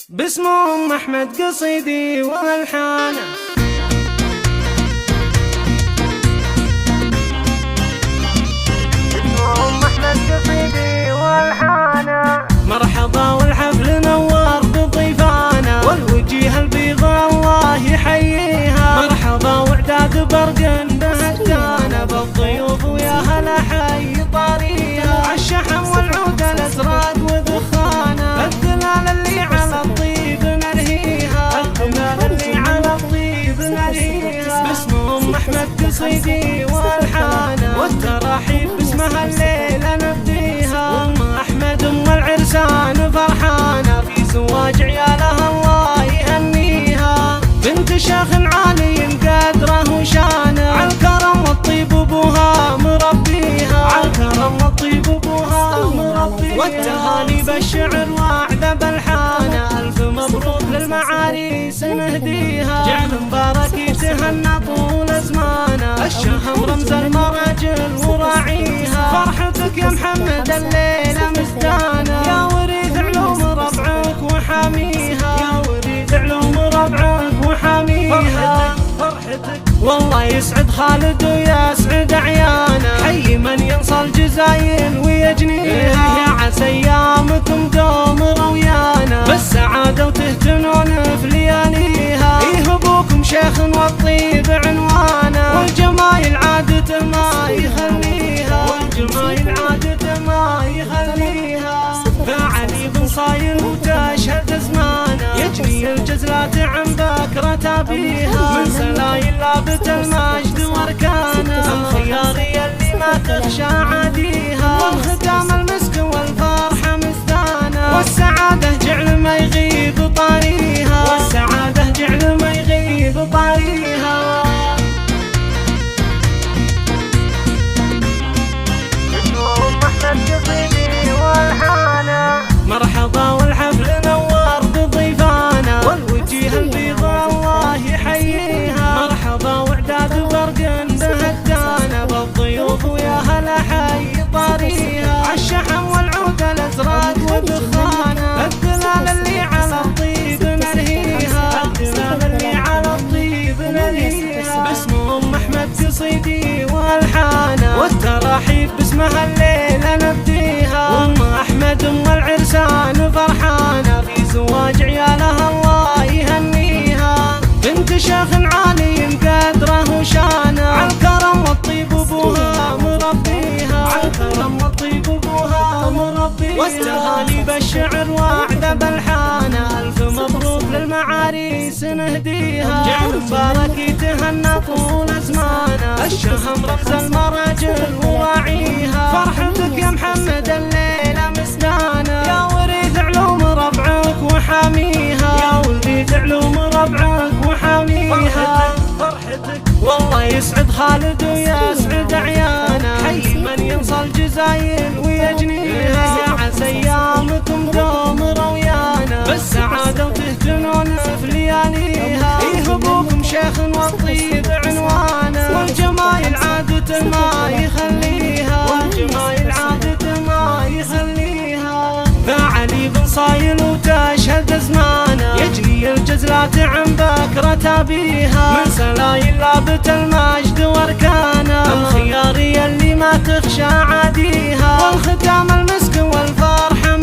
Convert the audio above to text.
باسم أم أحمد قصيدي والحانه. مرحبا والحفل نور بضيفانا، والوجيه البيضاء الله يحييها. مرحبا وعداد برق بهجانا، بالضيوف ويا هلا حي طاريها. عالشحم والعود الازرق ودخانا، الدلال اللي على الطيب نرهيها. الدلال اللي على الطيب نرهيها. باسم أم أحمد قصيدي والحانه، والتراحيب باسمها الليله نبديها. أم أحمد أم العرسان فرحانه، في زواج عيالها الله يهنيها. بنت شيخ عالي قدره وشانه، عالكرم والطيب ابوها مربيها. عالكرم والطيب ابوها مربيها. والتهاني بالشعر وعد بالحانه، الف مبروك للمعاريس نهديها. جعل مبارك يتهنى طول زمانه، الشهم رمز المراجل وراعيها. فرحتك يا محمد الليله مزدانه، يا وريد علوم ربعك وحاميها. يا وريد علوم ربعك وحاميها. فرحتك والله يسعد خالد ويسعد عيانه، حي من ينصى الجزايل ويجنيها. يا عسى ايامكم دوم رويانه، بالسعاده وتهتنون في لياليها. ابوكم شيخ والطيب عنوانه، والجمايل عادته ما يخليها. والجمايل عادته ما يخليها. فعلي بن صايل وتشهد زمانه، يجني الجزلات عن بكرة أبيها. من سلايل لابت المجد واركانه، الخيارية اللي ما تخشى عاديها. والختام المسك والفرحة مزدانه، والسعادة جعل ما يغيب طاريها. والسعادة جعل ما يغيب طاريها. مرحبا والحفل نور بضيفانا، والوجيه البيضاء الله يحييها. مرحبا وعداد برق بهجانا، بالضيوف ويا هلا حي طاريها. عالشحم والعود الازرق ودخانا، الدلال اللي على الطيب نرهيها. الدلال اللي على الطيب نرهيها. باسم أم أحمد قصيدي والحانه، والتراحيب باسمها الليله نبديها. أم أحمد أم العرسان فرحانه، في زواج عيالها الله يهنيها. بنت شيخ عالي قدره وشانه، عالكرم والطيب ابوها مربيها. عالكرم والطيب ابوها مربيها. والتهاني بالشعر وعد بالحانه، الف مبروك للمعاريس نهديها. جعل مبارك يتهنى طول زمانه، الشهم رمز المراجل وراعيها. فرحتك يا محمد الليله مزدانه، يا وريد علوم ربعك وحاميها. يا وريد علوم ربعك وحاميها. فرحتك والله يسعد خالد ويسعد عيانه، حي من ينصى الجزايل ويجنيها. يا عسى ايامكم دوم رويانه، بالسعاده وتهتنون في لياليها. ابوكم شيخ والطيب عنوانه، والجمايل عادته ما يخليها. والجمايل عادته ما يخليها. فعلي بن صايل وتشهد زمانه، يجني الجزلات عن بكرة أبيها. من سلايل لابت المجد واركانه، الخيارية اللي ما تخشى عاديها. والختام المسك والفرحة